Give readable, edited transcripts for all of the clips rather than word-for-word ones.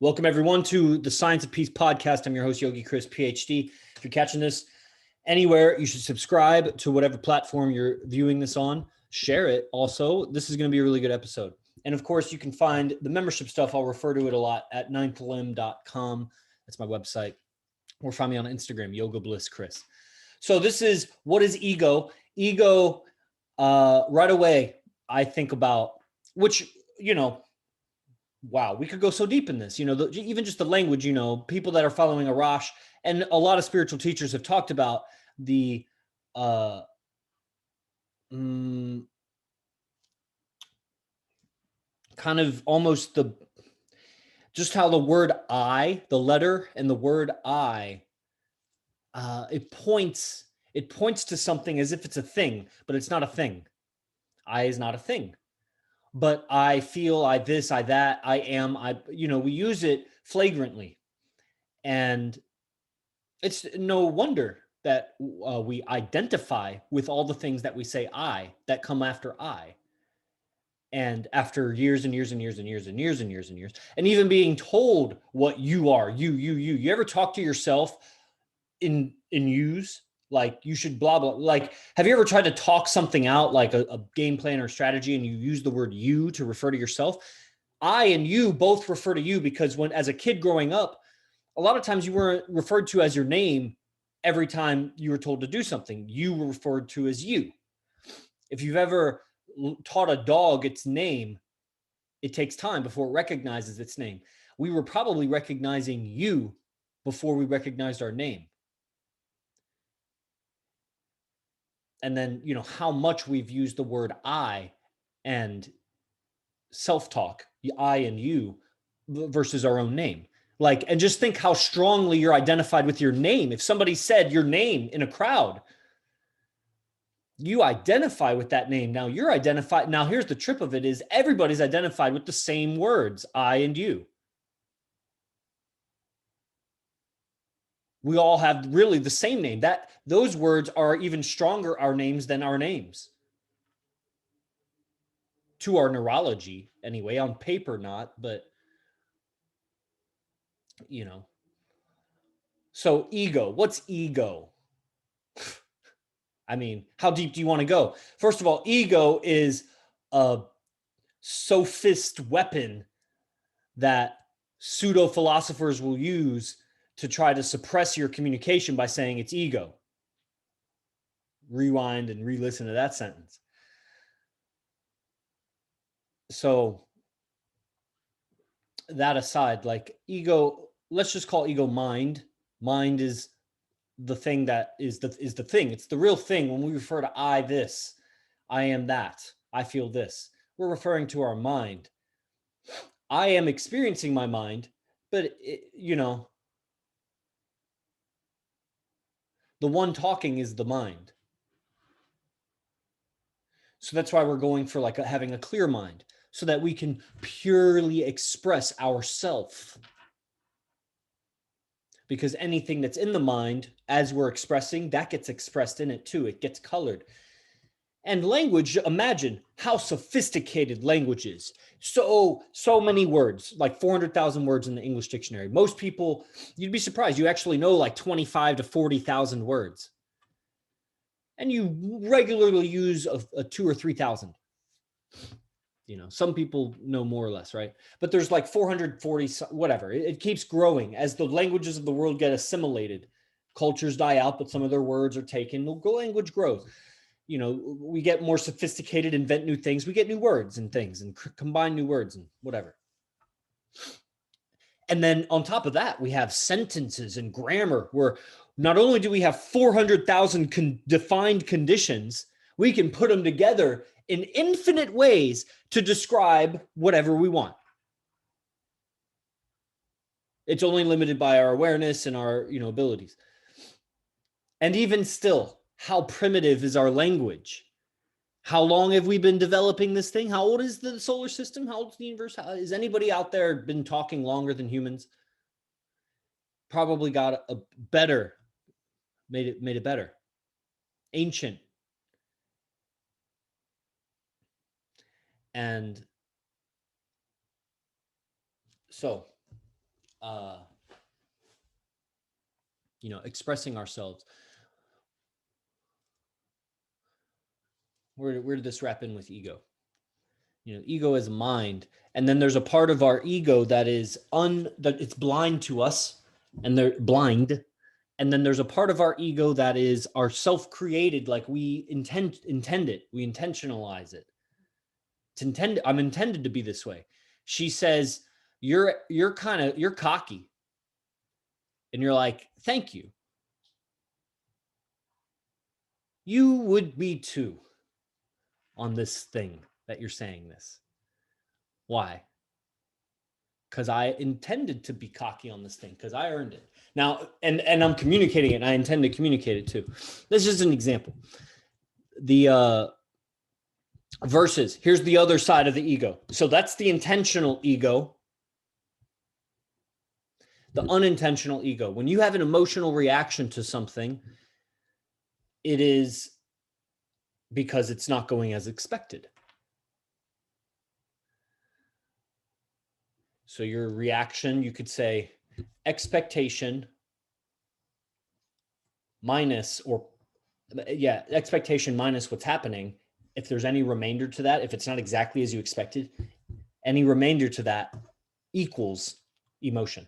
Welcome, everyone, to the Science of Peace podcast. I'm your host, Yogi Chris, PhD. If you're catching this anywhere, you should subscribe to whatever platform you're viewing this on. Share it. Also, this is going to be a really good episode. And of course, you can find the membership stuff. I'll refer to it a lot at ninthlim.com. That's my website. Or find me on Instagram, Yoga Bliss Chris. So this is, what is ego? Ego, right away, I think about, which, wow, we could go so deep in this, even just the language, people that are following Arash and a lot of spiritual teachers have talked about the kind of almost just how the word I, the letter and the word I, it points to something as if it's a thing, but it's not a thing. I is not a thing. But I feel, I this, I that, I am, we use it flagrantly. And it's no wonder that we identify with all the things that we say I, that come after I. And after years and years and years and years and years and years and years, and even being told what you are, you ever talk to yourself in yous? Like you should blah, blah. Like, have you ever tried to talk something out, like a game plan or strategy, and you use the word you to refer to yourself? I and you both refer to you because when, as a kid growing up, a lot of times you weren't referred to as your name every time you were told to do something. You were referred to as you. If you've ever taught a dog its name, it takes time before it recognizes its name. We were probably recognizing you before we recognized our name. And then, how much we've used the word I and self-talk, I and you versus our own name. Like, and just think how strongly you're identified with your name. If somebody said your name in a crowd, you identify with that name. Now you're identified. Now here's the trip of it is everybody's identified with the same words, I and you. We all have really the same name. That those words are even stronger our names than our names. To our neurology, anyway, on paper, not, but So ego, what's ego? I mean, how deep do you want to go? First of all, ego is a sophist weapon that pseudo philosophers will use to try to suppress your communication by saying it's ego. Rewind and re-listen to that sentence. So that aside, like ego, let's just call ego mind. Mind is the thing that is the thing. It's the real thing. When we refer to I this, I am that, I feel this, we're referring to our mind. I am experiencing my mind, but the one talking is the mind. So that's why we're going for like having a clear mind so that we can purely express ourself. Because anything that's in the mind as we're expressing, that gets expressed in it too. It gets colored. And language, imagine how sophisticated language is. So many words, like 400,000 words in the English dictionary. Most people, you'd be surprised, you actually know like 25 to 40,000 words. And you regularly use a 2 or 3,000. Some people know more or less, right? But there's like 440, whatever. It keeps growing as the languages of the world get assimilated. Cultures die out, but some of their words are taken. The language grows. We get more sophisticated, invent new things. We get new words and things and combine new words and whatever. And then on top of that, we have sentences and grammar where not only do we have 400,000 defined conditions, we can put them together in infinite ways to describe whatever we want. It's only limited by our awareness and our, abilities. And even still, how primitive is our language? How long have we been developing this thing? How old is the solar system? How old is the universe? Is anybody out there been talking longer than humans? Probably got a better, made it better. Ancient. And so expressing ourselves. Where did this wrap in with ego? Ego is mind, and then there's a part of our ego that is that it's blind to us, and they're blind. And then there's a part of our ego that is our self-created, like we intend it, we intentionalize it. I'm intended to be this way. She says, you're cocky. And you're like, thank you. You would be too on this thing that you're saying this. Why? Because I intended to be cocky on this thing, because I earned it. Now, and I'm communicating it, and I intend to communicate it too. This is an example. The versus, here's the other side of the ego. So that's the intentional ego. The unintentional ego. When you have an emotional reaction to something, it is because it's not going as expected. So your reaction, you could say expectation minus, expectation minus what's happening. If there's any remainder to that, if it's not exactly as you expected, any remainder to that equals emotion.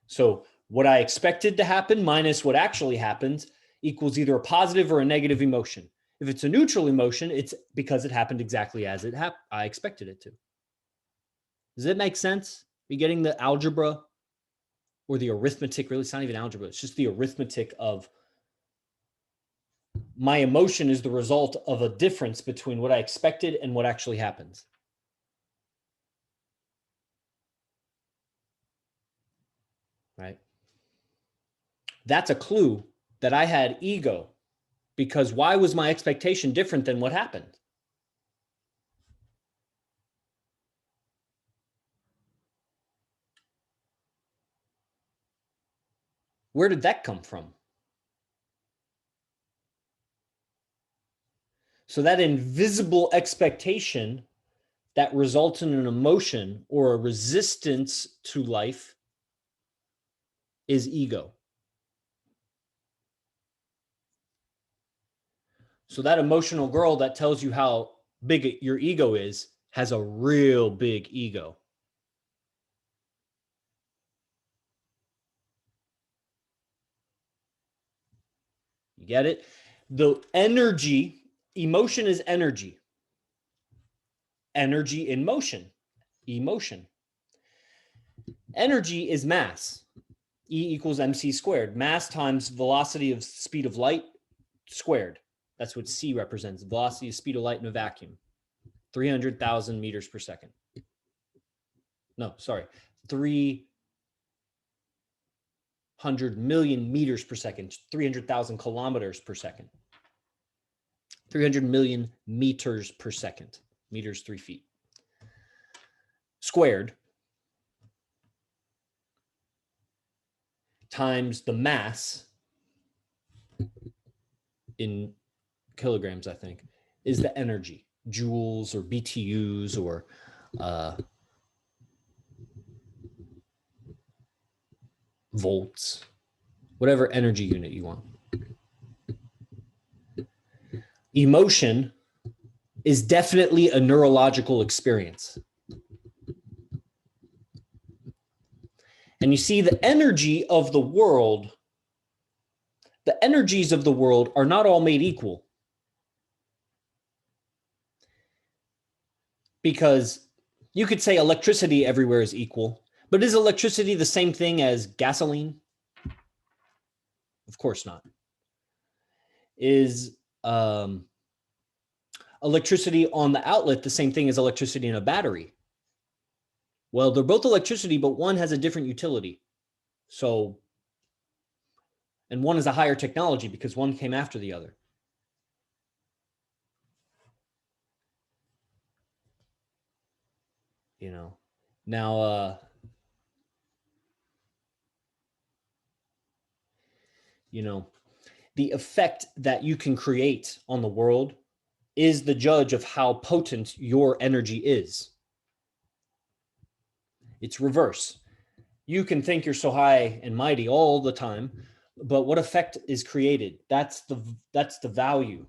So what I expected to happen minus what actually happens equals either a positive or a negative emotion. If it's a neutral emotion, it's because it happened exactly as I expected it to. Does it make sense? Are you getting the algebra or the arithmetic? Really, it's not even algebra. It's just the arithmetic of my emotion is the result of a difference between what I expected and what actually happens. Right? That's a clue that I had ego, because why was my expectation different than what happened? Where did that come from? So that invisible expectation that results in an emotion or a resistance to life is ego. So that emotional girl that tells you how big your ego is has a real big ego. You get it? The energy, emotion is energy. Energy in motion, emotion. Energy is mass. E equals mc squared. Mass times velocity of speed of light squared. That's what C represents. Velocity of speed of light in a vacuum. 300,000 meters per second. No, sorry. 300 million meters per second. 300,000 kilometers per second. 300 million meters per second. Meters, 3 feet. Squared times the mass in kilograms, I think, is the energy. Joules or BTUs or volts, whatever energy unit you want. Emotion is definitely a neurological experience. And you see, the energy of the world, the energies of the world are not all made equal. Because you could say electricity everywhere is equal, but is electricity the same thing as gasoline? Of course not. Is electricity on the outlet the same thing as electricity in a battery? Well, they're both electricity, but one has a different utility. So, and one is a higher technology because one came after the other. Now, the effect that you can create on the world is the judge of how potent your energy is. It's reverse. You can think you're so high and mighty all the time, but what effect is created? That's the value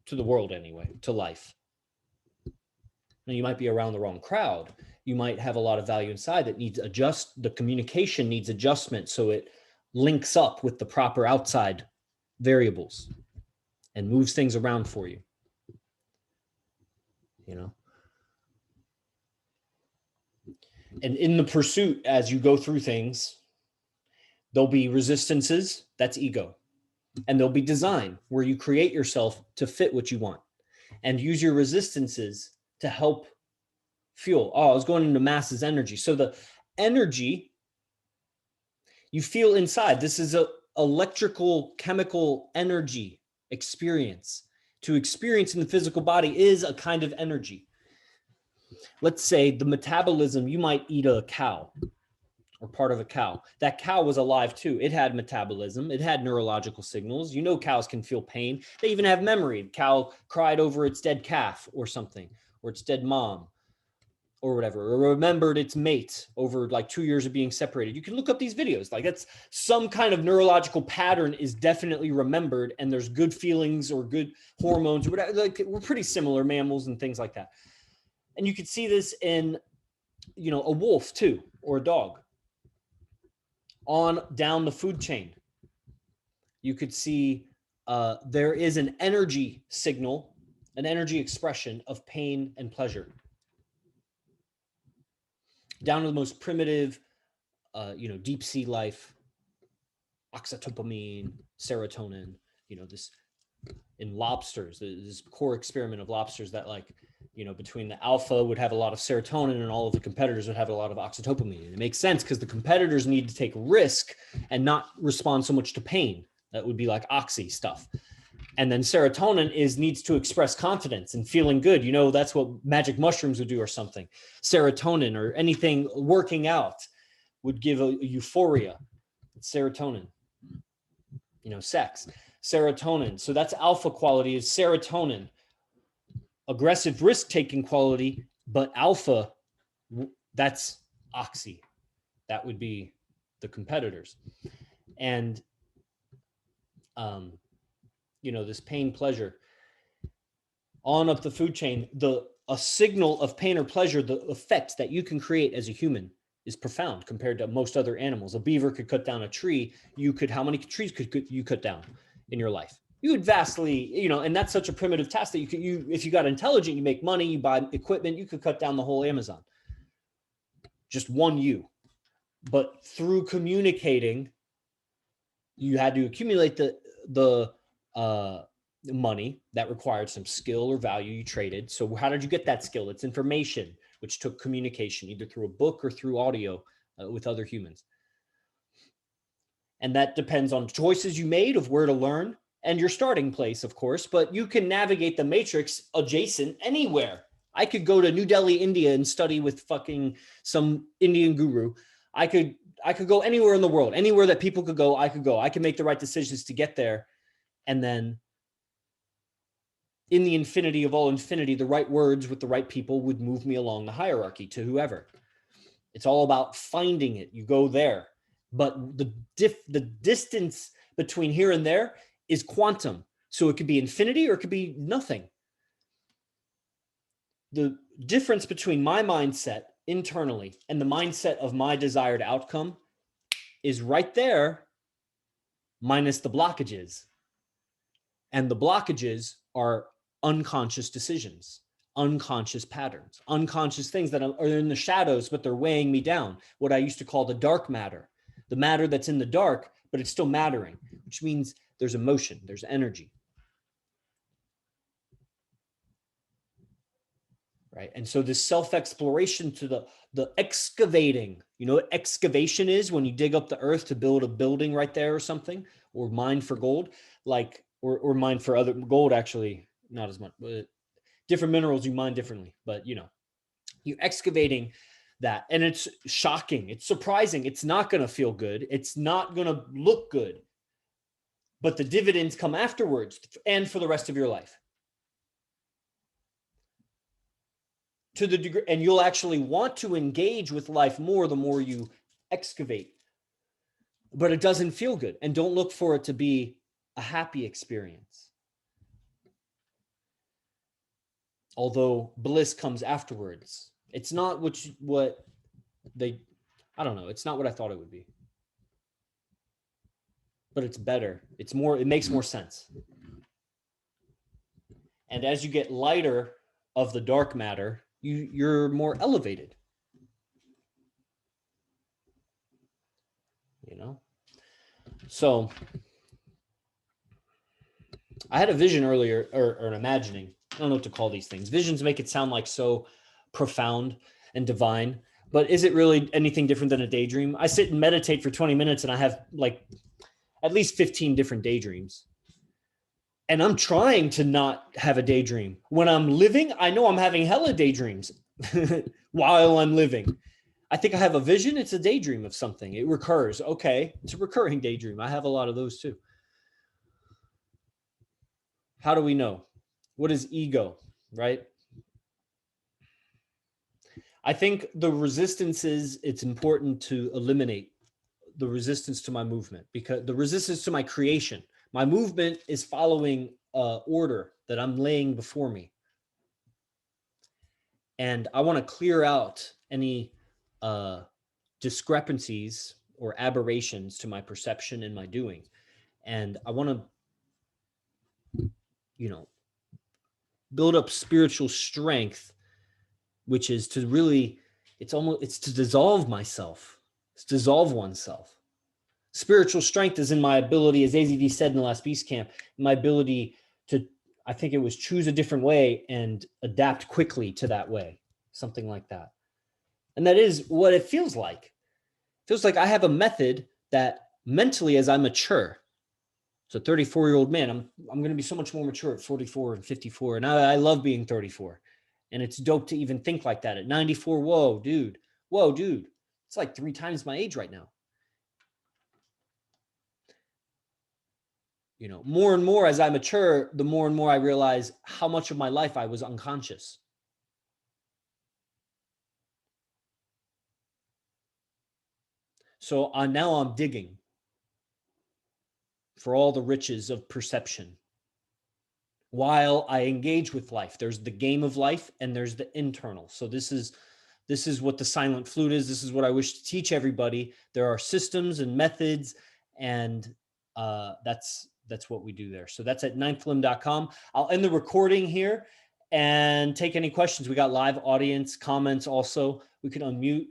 to the world anyway, to life. Now you might be around the wrong crowd. You might have a lot of value inside that needs adjust. The communication needs adjustment so it links up with the proper outside variables and moves things around for you. You know? And in the pursuit, as you go through things, there'll be resistances, that's ego. And there'll be design where you create yourself to fit what you want and use your resistances to help fuel. Oh, I was going into masses energy. So the energy you feel inside, this is a electrical chemical energy experience. To experience in the physical body is a kind of energy. Let's say the metabolism, you might eat a cow or part of a cow. That cow was alive too. It had metabolism. It had neurological signals. You know, cows can feel pain. They even have memory. The cow cried over its dead calf or something, or its dead mom or whatever, or remembered its mate over like 2 years of being separated. You can look up these videos. Like that's some kind of neurological pattern is definitely remembered, and there's good feelings or good hormones or whatever. Like we're pretty similar mammals and things like that. And you could see this in, you know, a wolf too, or a dog. On down the food chain, you could see there is an energy signal, an energy expression of pain and pleasure. Down to the most primitive, you know, deep sea life, oxytopamine, serotonin, you know, this in lobsters, this core experiment of lobsters that like, you know, between the alpha would have a lot of serotonin and all of the competitors would have a lot of oxytopamine. And it makes sense because the competitors need to take risk and not respond so much to pain. That would be like oxy stuff. And then serotonin needs to express confidence and feeling good. You know, that's what magic mushrooms would do or something. Serotonin or anything working out would give a euphoria. It's serotonin, you know, sex, serotonin. So that's alpha quality is serotonin. Aggressive risk-taking quality, but alpha, that's oxy. That would be the competitors. And, you know, this pain, pleasure. On up the food chain, a signal of pain or pleasure, the effect that you can create as a human is profound compared to most other animals. A beaver could cut down a tree. How many trees could you cut down in your life? You would vastly, you know, and that's such a primitive task that if you got intelligent, you make money, you buy equipment, you could cut down the whole Amazon. Just one you. But through communicating, you had to accumulate the money that required some skill or value you traded. So how did you get that skill? It's information, which took communication, either through a book or through audio with other humans. And that depends on choices you made of where to learn and your starting place, of course, but you can navigate the matrix adjacent anywhere. I could go to New Delhi, India and study with fucking some Indian guru. I could go anywhere in the world, anywhere that people could go, I could go. I can make the right decisions to get there. And then in the infinity of all infinity, the right words with the right people would move me along the hierarchy to whoever. It's all about finding it. You go there. But the distance between here and there is quantum. So it could be infinity or it could be nothing. The difference between my mindset internally and the mindset of my desired outcome is right there, minus the blockages. And the blockages are unconscious decisions, unconscious patterns, unconscious things that are in the shadows, but they're weighing me down. What I used to call the dark matter, the matter that's in the dark, but it's still mattering, which means there's emotion, there's energy. Right. And so this self-exploration to the excavating, you know what excavation is? When you dig up the earth to build a building right there or something, or mine for gold, like, or mine for other gold, actually, not as much, but different minerals you mine differently, but you know, you're excavating that. And it's shocking. It's surprising. It's not going to feel good. It's not going to look good, but the dividends come afterwards and for the rest of your life. To the degree, and you'll actually want to engage with life more the more you excavate, but it doesn't feel good. And don't look for it to be a happy experience. Although bliss comes afterwards. It's not what they, I don't know. It's not what I thought it would be. But it's better. It's more, it makes more sense. And as you get lighter of the dark matter, you're more elevated. You know? So I had a vision earlier, or an imagining. I don't know what to call these things. Visions make it sound like so profound and divine, but is it really anything different than a daydream? I sit and meditate for 20 minutes and I have like at least 15 different daydreams. And I'm trying to not have a daydream. When I'm living, I know I'm having hella daydreams while I'm living. I think I have a vision. It's a daydream of something. It recurs. Okay. It's a recurring daydream. I have a lot of those too. How do we know? What is ego, right? I think the resistances, it's important to eliminate the resistance to my movement, because the resistance to my creation, my movement is following order that I'm laying before me. And I want to clear out any discrepancies or aberrations to my perception and my doing. And I want to, build up spiritual strength, which is to really, it's to dissolve myself. It's dissolve oneself. Spiritual strength is in my ability, as AZD said in the last Beast Camp, my ability to, I think it was, choose a different way and adapt quickly to that way, something like that. And that is what it feels like. It feels like I have a method that mentally, as I mature, so 34-year-old man, I'm going to be so much more mature at 44 and 54. And I love being 34. And it's dope to even think like that at 94. Whoa, dude. It's like 3 times my age right now. More and more as I mature, the more and more I realize how much of my life I was unconscious. So now I'm digging for all the riches of perception while I engage with life. There's the game of life and there's the internal. So this is what the silent flute is. This is what I wish to teach everybody. There are systems and methods, and that's what we do there. So that's at ninthlimb.com. I'll end the recording here and take any questions. We got live audience comments also. We can unmute,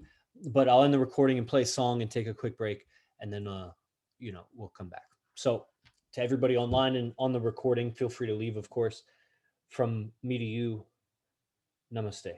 but I'll end the recording and play a song and take a quick break, and then we'll come back. So to everybody online and on the recording, feel free to leave, of course. From me to you, namaste.